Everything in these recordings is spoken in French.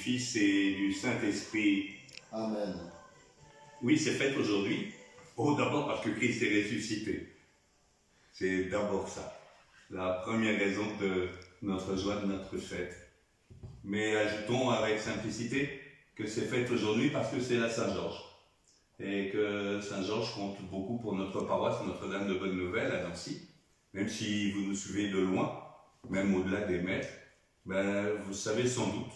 Fils et du Saint-Esprit. Amen. Oui, c'est fête aujourd'hui. Oh, d'abord parce que Christ est ressuscité. C'est d'abord ça. La première raison de notre joie, de notre fête. Mais ajoutons avec simplicité que c'est fête aujourd'hui parce que c'est la Saint-Georges. Et que Saint-Georges compte beaucoup pour notre paroisse Notre-Dame de Bonne Nouvelle à Nancy. Même si vous nous suivez de loin, même au-delà des mètres, ben, vous savez sans doute,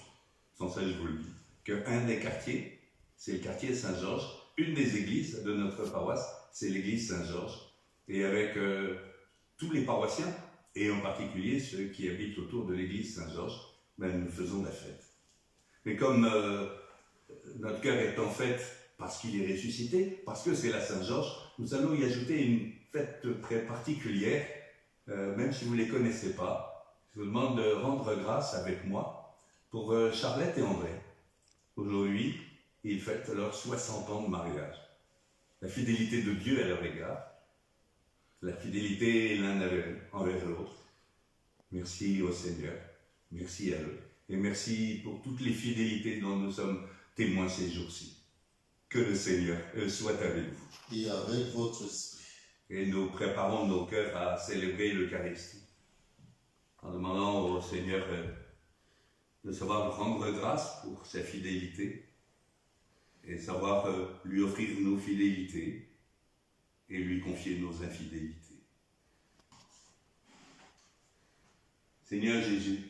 sans ça je vous le dis, qu'un des quartiers, c'est le quartier Saint-Georges. Une des églises de notre paroisse, c'est l'église Saint-Georges. Et avec tous les paroissiens, et en particulier ceux qui habitent autour de l'église Saint-Georges, ben, nous faisons la fête. Mais comme notre cœur est en fête parce qu'il est ressuscité, parce que c'est la Saint-Georges, nous allons y ajouter une fête très particulière, même si vous ne les connaissez pas. Je vous demande de rendre grâce avec moi pour Charlotte et André. Aujourd'hui, ils fêtent leurs 60 ans de mariage. La fidélité de Dieu à leur égard, la fidélité l'un envers l'autre. Merci au Seigneur, merci à eux, et merci pour toutes les fidélités dont nous sommes témoins ces jours-ci. Que le Seigneur soit avec vous. Et avec votre esprit. Et nous préparons nos cœurs à célébrer l'Eucharistie, en demandant au Seigneur de savoir rendre grâce pour sa fidélité, et savoir lui offrir nos fidélités, et lui confier nos infidélités. Seigneur Jésus,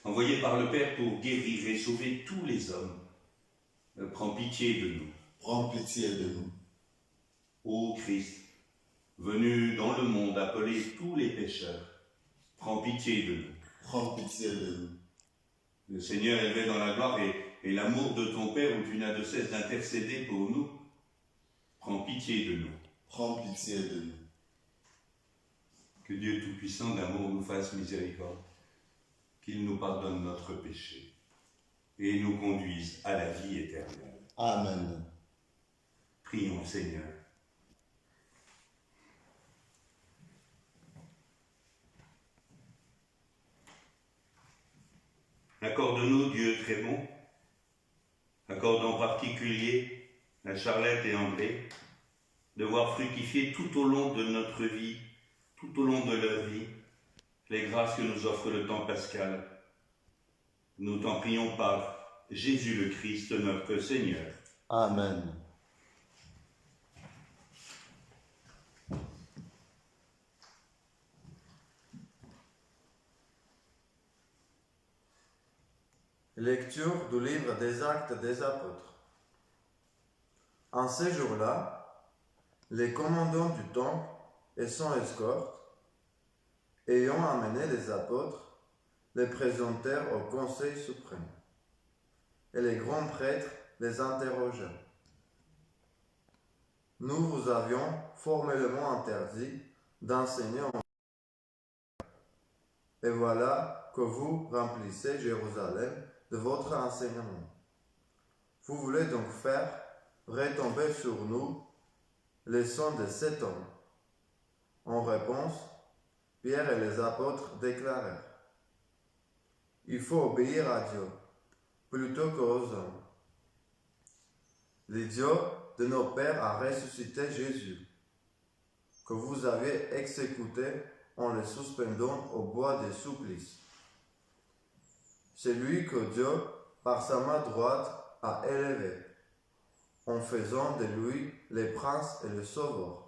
envoyé par le Père pour guérir et sauver tous les hommes, prends pitié de nous. Prends pitié de nous. Ô Christ, venu dans le monde appeler tous les pécheurs, prends pitié de nous. Prends pitié de nous. Le Seigneur élevé dans la gloire et l'amour de ton Père où tu n'as de cesse d'intercéder pour nous, prends pitié de nous. Prends pitié de nous. Que Dieu Tout-Puissant d'amour nous fasse miséricorde, qu'il nous pardonne notre péché et nous conduise à la vie éternelle. Amen. Prions le Seigneur. Accorde-nous, Dieu très bon, accorde en particulier à Charlotte et André de voir fructifier tout au long de notre vie, tout au long de leur vie, les grâces que nous offre le temps pascal. Nous t'en prions par Jésus le Christ, notre Seigneur. Amen. Lecture du livre des Actes des Apôtres. En ces jours-là, les commandants du temple et son escorte, ayant amené les apôtres, les présentèrent au Conseil suprême. Et les grands prêtres les interrogèrent. Nous vous avions formellement interdit d'enseigner en et voilà que vous remplissez Jérusalem de votre enseignement. Vous voulez donc faire retomber sur nous les sons de cet homme. En réponse, Pierre et les apôtres déclarèrent: il faut obéir à Dieu plutôt qu'aux hommes. Le Dieu de nos pères a ressuscité Jésus, que vous avez exécuté en le suspendant au bois des supplices. C'est lui que Dieu, par sa main droite, a élevé, en faisant de lui le prince et le sauveur,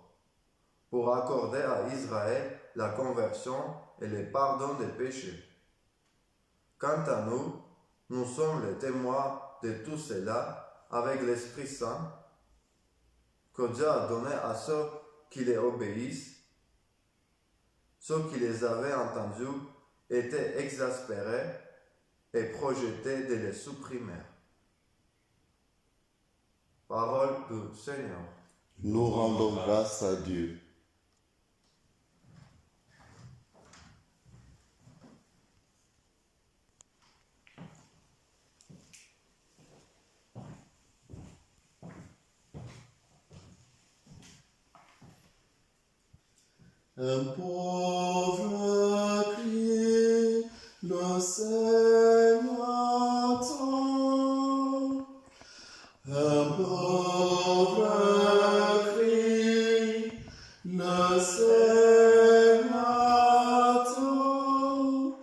pour accorder à Israël la conversion et le pardon des péchés. Quant à nous, nous sommes les témoins de tout cela avec l'Esprit Saint que Dieu a donné à ceux qui les obéissent. Ceux qui les avaient entendus étaient exaspérés et projetés de les supprimer. Parole du Seigneur. Nous rendons grâce à Dieu. Un pauvre crie, le Seigneur pauvre crie, le Seigneur attend.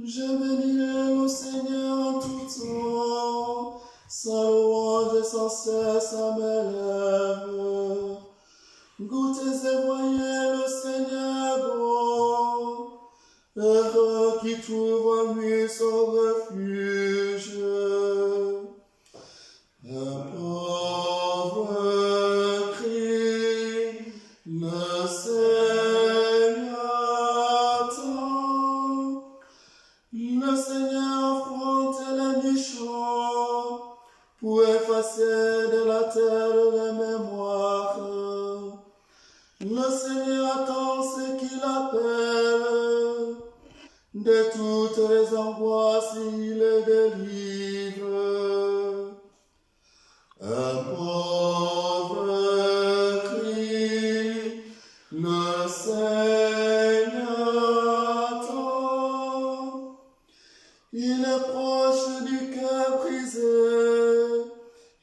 Je bénirai le Seigneur en tout temps, sa louange est sans cesse à mes lèvres. Goûtez et voyez le Seigneur bon, heureux qui trouve en lui son refuge. Un pauvre crie, le Seigneur attend. Le Seigneur affronte les méchants pour effacer de la terre les mémoires. Le Seigneur attend ceux qui l'appellent, de toutes les angoisses il les délivre. Un pauvre crie, le Seigneur attend. Il est proche du cœur brisé,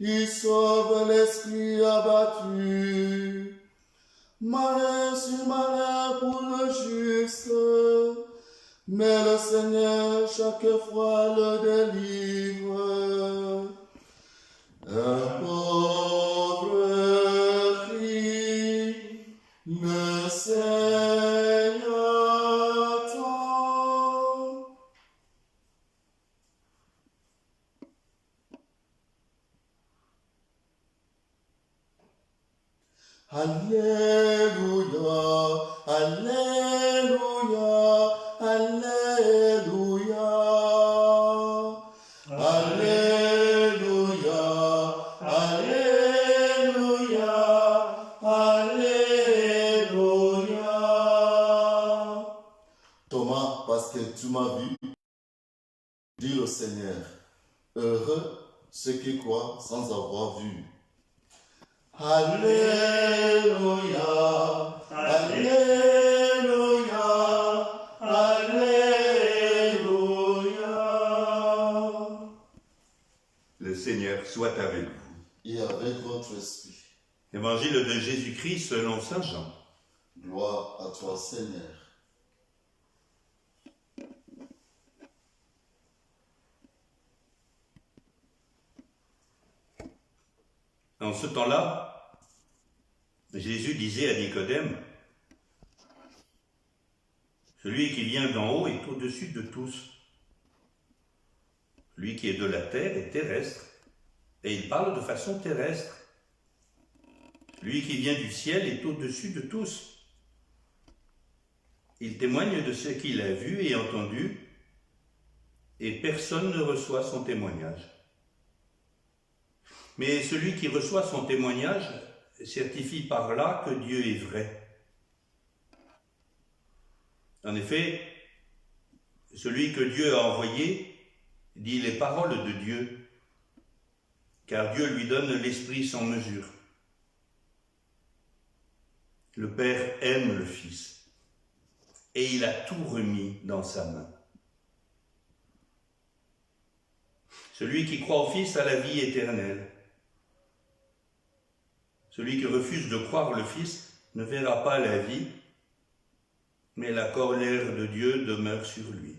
il sauve l'esprit abattu. Malheur sur malheur pour le juste, mais le Seigneur chaque fois le délivre. Un pauvre crie, le Seigneur attend. Alléluia, Alléluia, Alléluia. Alléluia, Alléluia, Alléluia. Thomas, parce que tu m'as vu, dit le Seigneur, heureux ceux qui croient sans avoir vu. Alléluia, Alléluia, Alléluia. Le Seigneur soit avec vous. Et avec votre esprit. Évangile de Jésus-Christ selon saint Jean. Gloire à toi, Seigneur. En ce temps-là, Jésus disait à Nicodème, « Celui qui vient d'en haut est au-dessus de tous. Lui qui est de la terre est terrestre, et il parle de façon terrestre. Lui qui vient du ciel est au-dessus de tous. Il témoigne de ce qu'il a vu et entendu, et personne ne reçoit son témoignage. Mais celui qui reçoit son témoignage certifie par là que Dieu est vrai. En effet, celui que Dieu a envoyé dit les paroles de Dieu, car Dieu lui donne l'Esprit sans mesure. Le Père aime le Fils, et il a tout remis dans sa main. Celui qui croit au Fils a la vie éternelle. Celui qui refuse de croire le Fils ne verra pas la vie, mais la colère de Dieu demeure sur lui.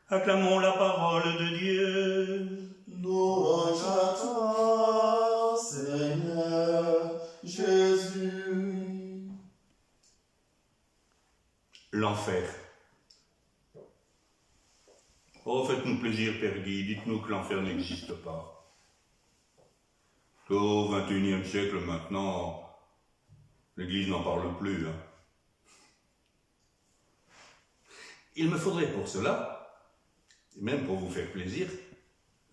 Acclamons la parole de Dieu. Louange à toi, Seigneur Jésus. L'enfer. Oh, faites-nous plaisir, Père Guy, dites-nous que l'enfer n'existe pas. Au XXIe siècle maintenant, l'Église n'en parle plus. Hein. Il me faudrait pour cela, et même pour vous faire plaisir,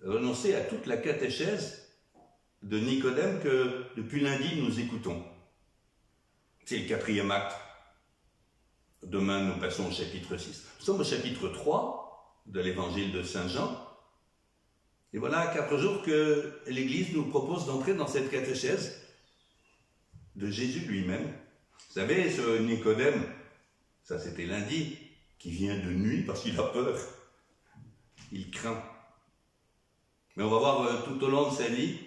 renoncer à toute la catéchèse de Nicodème que depuis lundi nous écoutons. C'est le 4e acte. Demain nous passons au chapitre 6. Nous sommes au chapitre 3 de l'évangile de Saint Jean. Et voilà 4 jours que l'Église nous propose d'entrer dans cette catéchèse de Jésus lui-même. Vous savez, ce Nicodème, Ça, c'était lundi, qui vient de nuit parce qu'il a peur. Il craint. Mais on va voir tout au long de sa vie,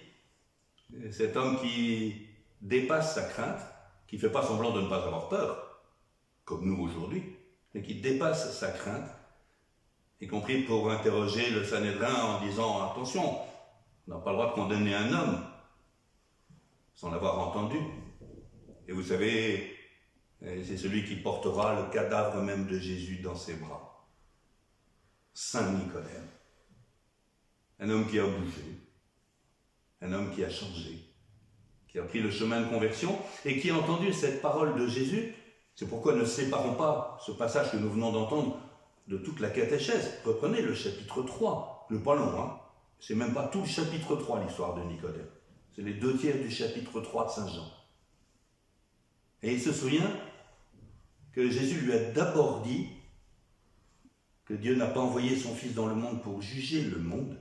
cet homme qui dépasse sa crainte, qui ne fait pas semblant de ne pas avoir peur, comme nous aujourd'hui, mais qui dépasse sa crainte, y compris pour interroger le Sanhédrin en disant « Attention, on n'a pas le droit de condamner un homme sans l'avoir entendu. » Et vous savez, c'est celui qui portera le cadavre même de Jésus dans ses bras. Saint Nicodème. Un homme qui a bougé, un homme qui a changé, qui a pris le chemin de conversion et qui a entendu cette parole de Jésus. C'est pourquoi ne séparons pas ce passage que nous venons d'entendre de toute la catéchèse. Reprenez le chapitre 3, le pas long, hein. C'est même pas tout le chapitre 3, l'histoire de Nicodème. C'est les 2 tiers du chapitre 3 de Saint Jean. Et il se souvient que Jésus lui a d'abord dit que Dieu n'a pas envoyé son Fils dans le monde pour juger le monde,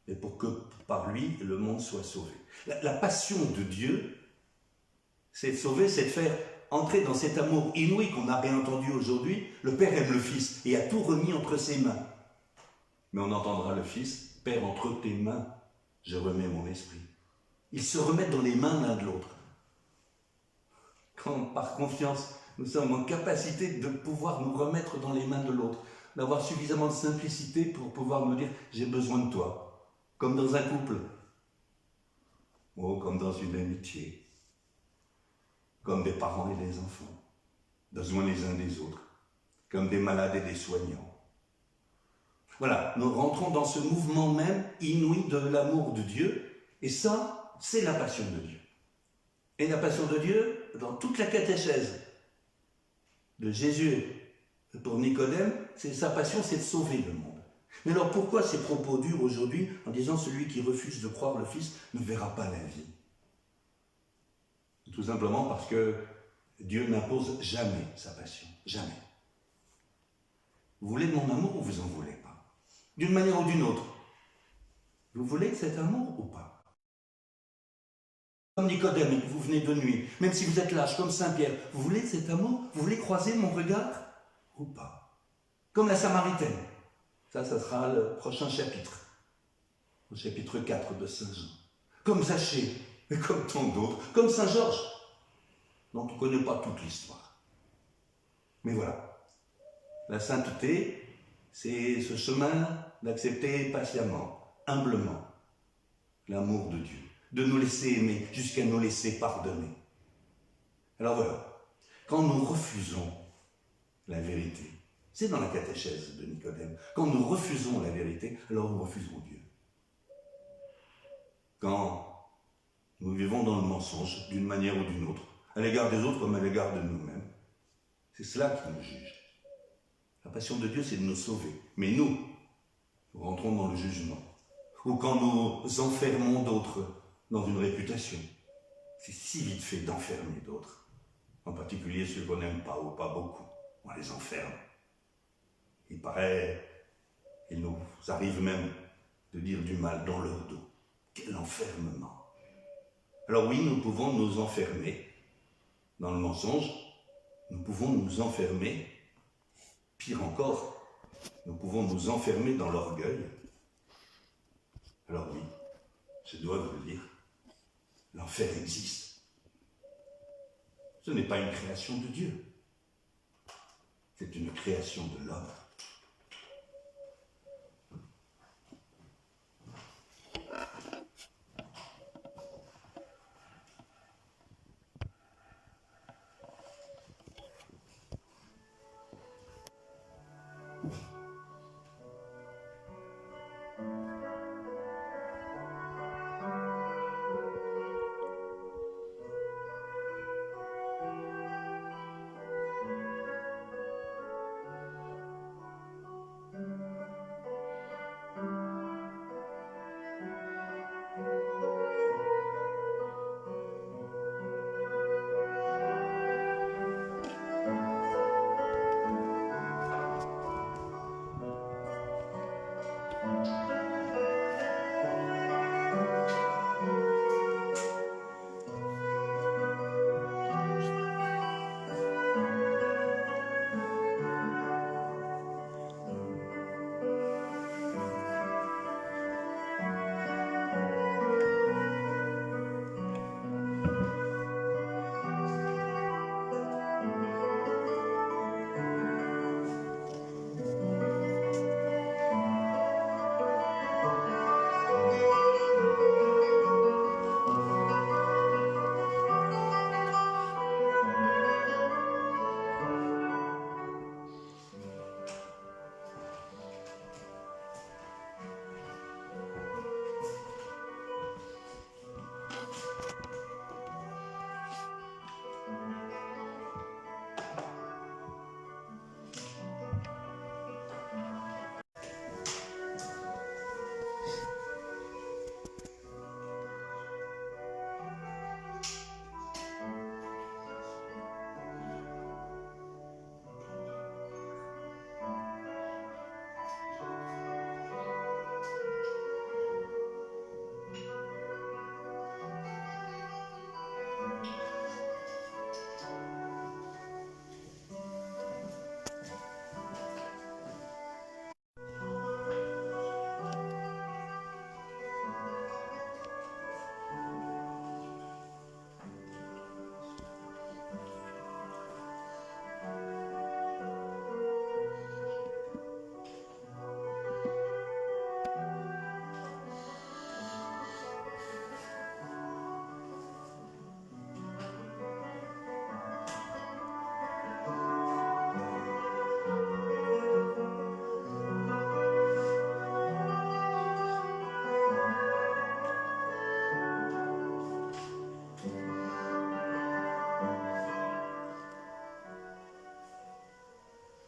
mais pour que par lui, le monde soit sauvé. La passion de Dieu, c'est de sauver, c'est de faire entrer dans cet amour inouï qu'on a réentendu aujourd'hui. Le Père aime le Fils et a tout remis entre ses mains. Mais on entendra le Fils, « Père, entre tes mains, je remets mon esprit. » Ils se remettent dans les mains l'un de l'autre. Quand, par confiance, nous sommes en capacité de pouvoir nous remettre dans les mains de l'autre, d'avoir suffisamment de simplicité pour pouvoir nous dire « J'ai besoin de toi », comme dans un couple, ou comme dans une amitié, comme des parents et des enfants, besoin les uns des autres, comme des malades et des soignants. Voilà, nous rentrons dans ce mouvement même inouï de l'amour de Dieu, et ça, c'est la passion de Dieu. Et la passion de Dieu, dans toute la catéchèse de Jésus pour Nicodème, c'est sa passion, c'est de sauver le monde. Mais alors pourquoi ces propos durs aujourd'hui en disant « celui qui refuse de croire le Fils ne verra pas la vie » ? Tout simplement parce que Dieu n'impose jamais sa passion, jamais. Vous voulez de mon amour ou vous en voulez pas? D'une manière ou d'une autre. Vous voulez de cet amour ou pas? Comme Nicodème, vous venez de nuit, même si vous êtes lâche comme Saint-Pierre, vous voulez de cet amour? Vous voulez croiser mon regard ou pas? Comme la Samaritaine. Ça sera le prochain chapitre, au chapitre 4 de Saint Jean. Comme Zachée, et comme tant d'autres, comme Saint Georges, dont on ne connaît pas toute l'histoire. Mais voilà, la sainteté, c'est ce chemin d'accepter patiemment, humblement, l'amour de Dieu, de nous laisser aimer jusqu'à nous laisser pardonner. Alors voilà, quand nous refusons la vérité, c'est dans la catéchèse de Nicodème. Quand nous refusons la vérité, alors nous refusons Dieu. Quand nous vivons dans le mensonge, d'une manière ou d'une autre, à l'égard des autres comme à l'égard de nous-mêmes, c'est cela qui nous juge. La passion de Dieu, c'est de nous sauver. Mais nous rentrons dans le jugement. Ou quand nous enfermons d'autres dans une réputation, c'est si vite fait d'enfermer d'autres. En particulier ceux qu'on n'aime pas ou pas beaucoup. On les enferme. Il paraît, il nous arrive même de dire du mal dans leur dos. Quel enfermement! Alors oui, nous pouvons nous enfermer dans le mensonge, nous pouvons nous enfermer, pire encore, nous pouvons nous enfermer dans l'orgueil. Alors oui, je dois vous le dire, l'enfer existe. Ce n'est pas une création de Dieu, c'est une création de l'homme.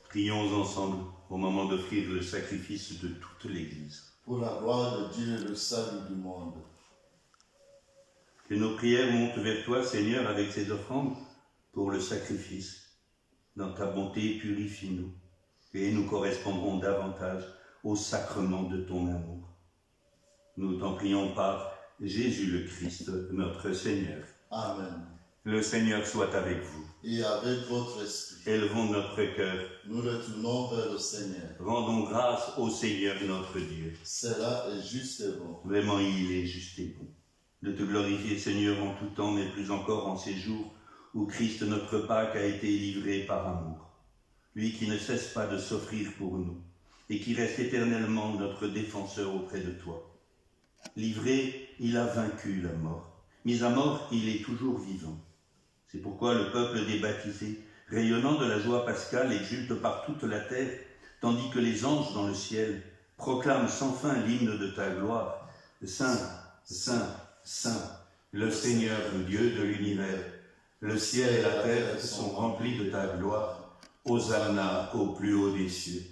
Prions ensemble au moment d'offrir le sacrifice de toute l'Église. Pour la gloire de Dieu et le salut du monde. Que nos prières montent vers toi, Seigneur, avec ces offrandes pour le sacrifice. Dans ta bonté, purifie-nous et nous correspondrons davantage au sacrement de ton amour. Nous t'en prions par Jésus le Christ, notre Seigneur. Amen. Le Seigneur soit avec vous. Et avec votre esprit, Élevons notre cœur. nous retournons vers le Seigneur. Rendons grâce au Seigneur notre Dieu. Cela est juste et bon. Vraiment, il est juste et bon de te glorifier, Seigneur, en tout temps, mais plus encore en ces jours où Christ, notre Pâque, a été livré par amour. Lui qui ne cesse pas de s'offrir pour nous et qui reste éternellement notre défenseur auprès de toi. Livré, il a vaincu la mort. Mis à mort, il est toujours vivant. C'est pourquoi le peuple des baptisés, rayonnant de la joie pascale, exulte par toute la terre, tandis que les anges dans le ciel proclament sans fin l'hymne de ta gloire. Saint, Saint, Saint, le Seigneur, le Dieu de l'univers. Le ciel et la terre sont remplis de ta gloire. Hosanna au plus haut des cieux.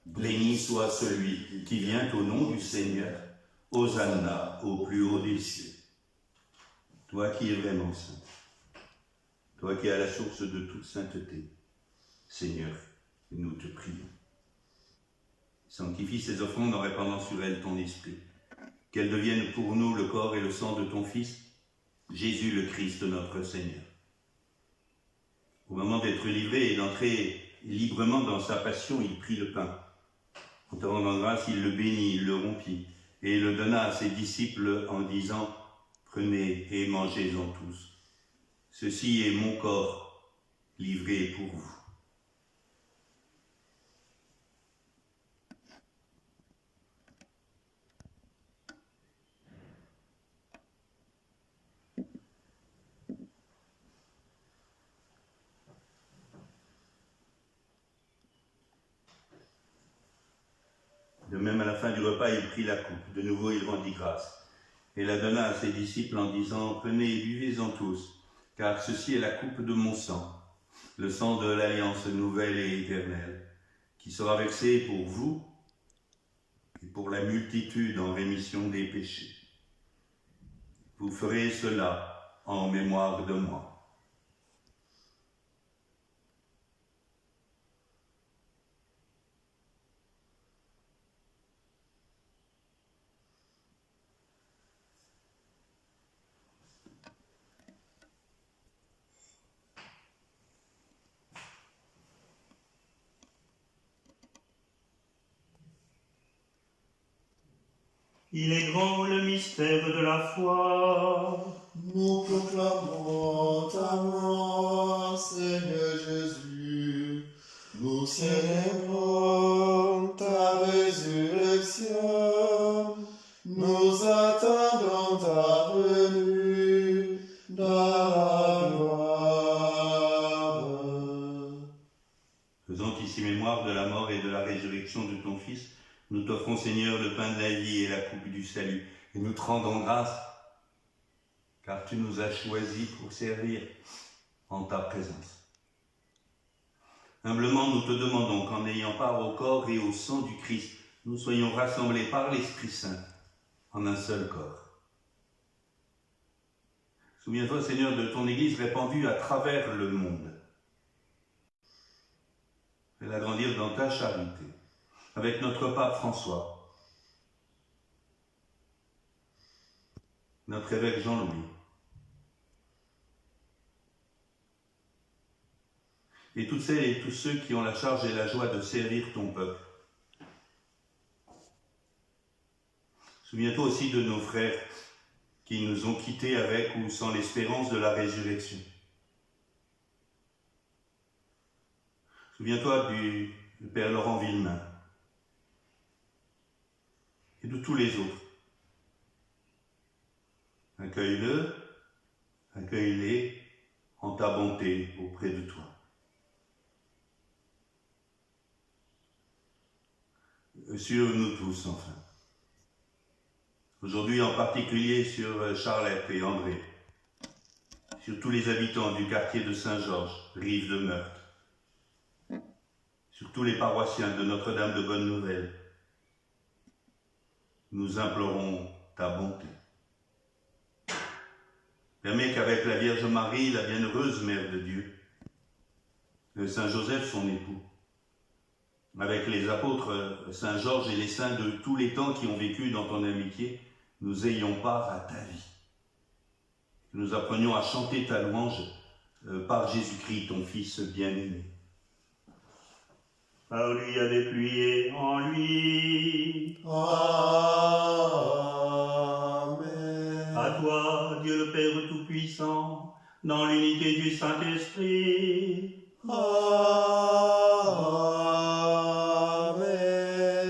Béni soit celui qui vient au nom du Seigneur. Hosanna au plus haut des cieux. Toi qui es vraiment saint, toi qui es à la source de toute sainteté, Seigneur, nous te prions. Sanctifie ces offrandes en répandant sur elles ton esprit, qu'elles deviennent pour nous le corps et le sang de ton Fils, Jésus le Christ notre Seigneur. Au moment d'être livré et d'entrer librement dans sa passion, il prit le pain. En te rendant grâce, il le bénit, il le rompit, et le donna à ses disciples en disant « Prenez et mangez-en tous. Ceci est mon corps livré pour vous. » De même, à la fin du repas, il prit la coupe. De nouveau, il rendit grâce et la donna à ses disciples en disant « Prenez et buvez-en tous, car ceci est la coupe de mon sang, le sang de l'alliance nouvelle et éternelle, qui sera versé pour vous et pour la multitude en rémission des péchés. Vous ferez cela en mémoire de moi. » Il est grand le mystère de la foi. Nous proclamons ta mort, Seigneur Jésus. Nous célébrons ta résurrection. Nous attendons ta venue dans la gloire. Faisant ici mémoire de la mort et de la résurrection de ton Fils, nous t'offrons, Seigneur, le pain de la vie et la coupe du salut, et nous te rendons grâce, car tu nous as choisis pour servir en ta présence. Humblement, nous te demandons qu'en ayant part au corps et au sang du Christ, nous soyons rassemblés par l'Esprit Saint en un seul corps. Souviens-toi, Seigneur, de ton Église répandue à travers le monde. Fais-la grandir dans ta charité, avec notre pape François, notre évêque Jean-Louis, et toutes celles et tous ceux qui ont la charge et la joie de servir ton peuple. Souviens-toi aussi de nos frères qui nous ont quittés avec ou sans l'espérance de la résurrection. Souviens-toi du Père Laurent Villemain et de tous les autres. Accueille-le, accueille-les en ta bonté auprès de toi. Sur nous tous, enfin. Aujourd'hui, en particulier sur Charlette et André, sur tous les habitants du quartier de Saint-Georges, rive de Meurthe, sur tous les paroissiens de Notre-Dame de Bonne Nouvelle. Nous implorons ta bonté. Permets qu'avec la Vierge Marie, la bienheureuse Mère de Dieu, le Saint Joseph, son époux, avec les apôtres Saint Georges et les saints de tous les temps qui ont vécu dans ton amitié, nous ayons part à ta vie. Que nous apprenions à chanter ta louange par Jésus-Christ, ton Fils bien-aimé. Par lui, avec lui et en lui. Amen. À toi, Dieu le Père Tout-Puissant, dans l'unité du Saint-Esprit. Amen.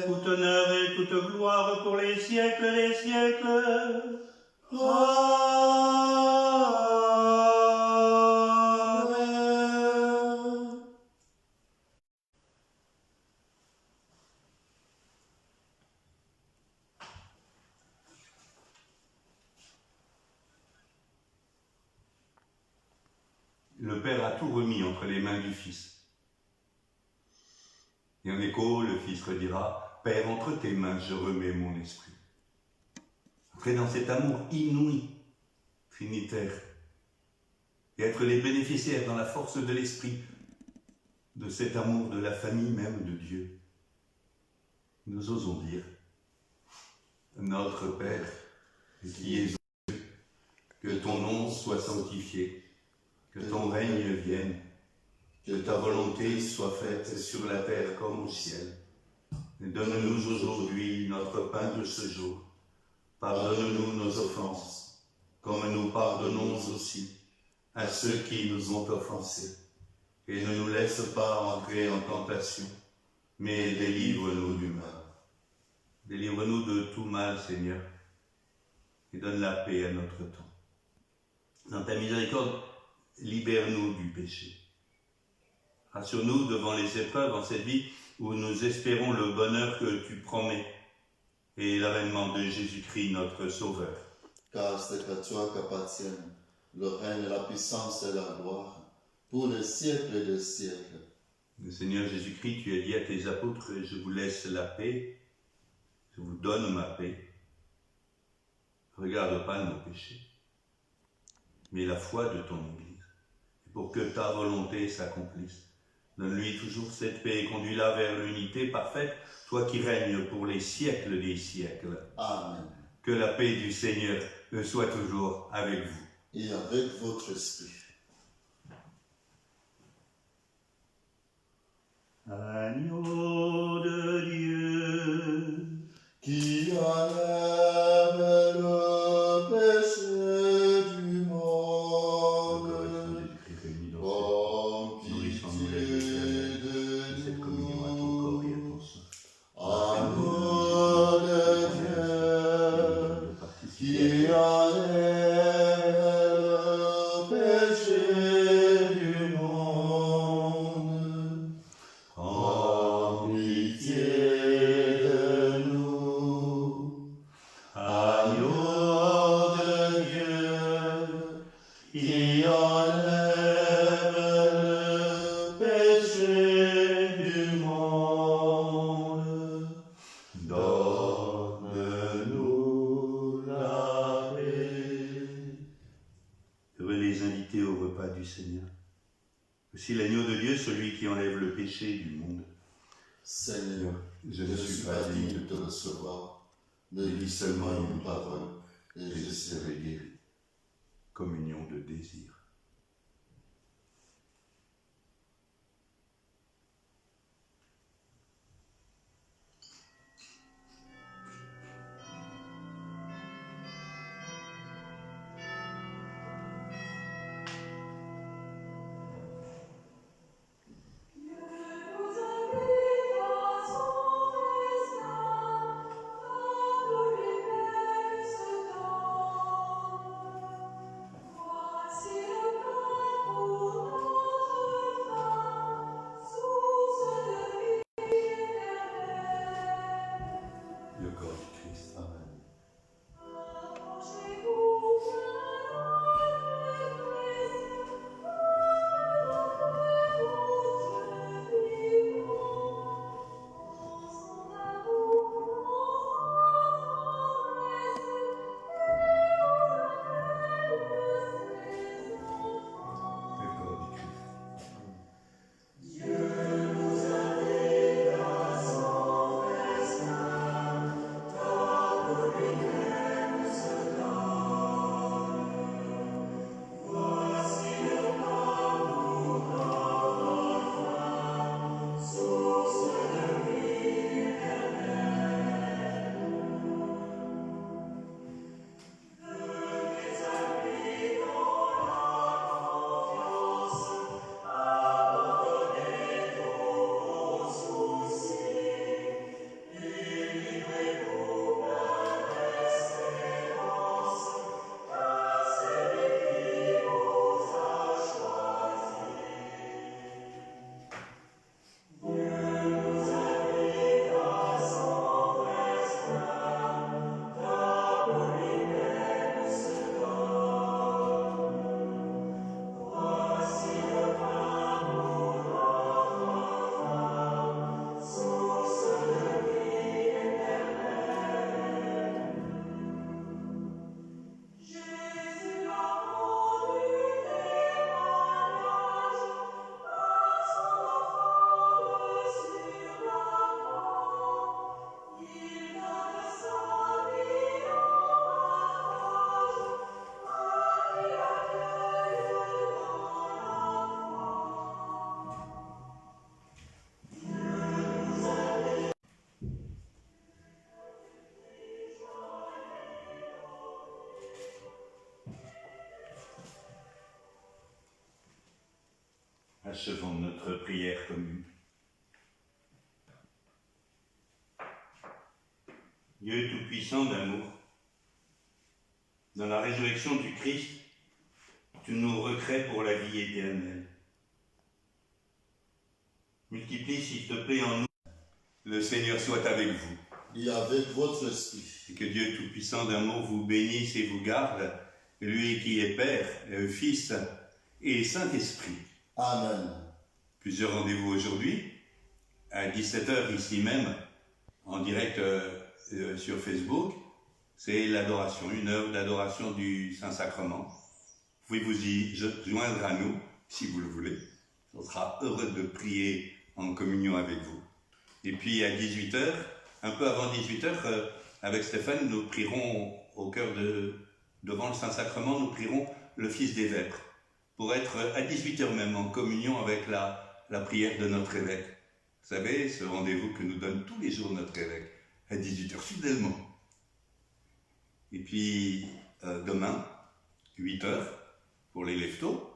Tout honneur et toute gloire pour les siècles des siècles. Amen. Le Père a tout remis entre les mains du Fils. Et en écho, le Fils redira, « Père, entre tes mains, je remets mon esprit. » Entrer dans cet amour inouï, trinitaire, et être les bénéficiaires dans la force de l'esprit, de cet amour de la famille même de Dieu. Nous osons dire, Notre Père, qui es aux cieux, que ton nom soit sanctifié, que ton règne vienne, que ta volonté soit faite sur la terre comme au ciel. Donne-nous aujourd'hui notre pain de ce jour. Pardonne-nous nos offenses, comme nous pardonnons aussi à ceux qui nous ont offensés. Et ne nous laisse pas entrer en tentation, mais délivre-nous du mal. Délivre-nous de tout mal, Seigneur, et donne la paix à notre temps. Dans ta miséricorde, libère-nous du péché. Rassure-nous devant les épreuves en cette vie où nous espérons le bonheur que tu promets et l'avènement de Jésus-Christ, notre Sauveur. Car c'est à toi qu'appartiennent le règne, la puissance et la gloire pour les siècles des siècles. Le Seigneur Jésus-Christ, tu as dit à tes apôtres, je vous laisse la paix, je vous donne ma paix. Regarde pas nos péchés, mais la foi de ton Église. Et pour que ta volonté s'accomplisse, donne-lui toujours cette paix et conduis-la vers l'unité parfaite, toi qui règnes pour les siècles des siècles. Amen. Que la paix du Seigneur soit toujours avec vous. Et avec votre esprit. Agneau de Dieu, Qui enlève le péché du monde. Oh, nourrissons-nous la vie éternelle de cette communion à ton corps et à ton sang. Amour de Dieu, qui enlève le péché du monde. Prends pitié de nous. Agneau de Dieu, qui enlève le péché du monde. Donne-nous la paix. Heureux les invités au repas du Seigneur. Aussi l'agneau de Dieu, celui qui enlève le péché du monde. Seigneur, Je je ne suis pas digne de te recevoir, mais dis seulement une parole, et je serai guéri. Communion de désir. Voici Achevons notre prière commune. Dieu tout-puissant d'amour, dans la résurrection du Christ, tu nous recrées pour la vie éternelle. Multiplie, s'il te plaît, en nous. Le Seigneur soit avec vous. Et avec votre esprit. Et que Dieu tout-puissant d'amour vous bénisse et vous garde, lui qui est Père, Fils et Saint-Esprit. Amen. Plusieurs rendez-vous aujourd'hui, à 17h ici même, en direct sur Facebook. C'est l'adoration, une heure d'adoration du Saint-Sacrement. Vous pouvez vous y joindre à nous, si vous le voulez. On sera heureux de prier en communion avec vous. Et puis à 18h, un peu avant 18h, avec Stéphane, nous prierons au cœur devant le Saint-Sacrement, nous prierons le Fils des Vêpres, pour être à 18h même en communion avec la prière de notre évêque. Vous savez, ce rendez-vous que nous donne tous les jours notre évêque, à 18h fidèlement. Et puis demain, 8h, pour les leftos,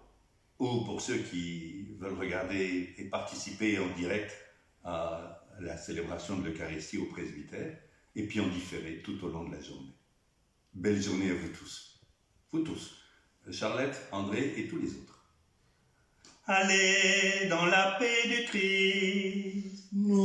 ou pour ceux qui veulent regarder et participer en direct à la célébration de l'Eucharistie au presbytère, et puis en différé tout au long de la journée. Belle journée à vous tous. Vous tous. Charlotte, André et tous les autres. Allez dans la paix du Christ. Nous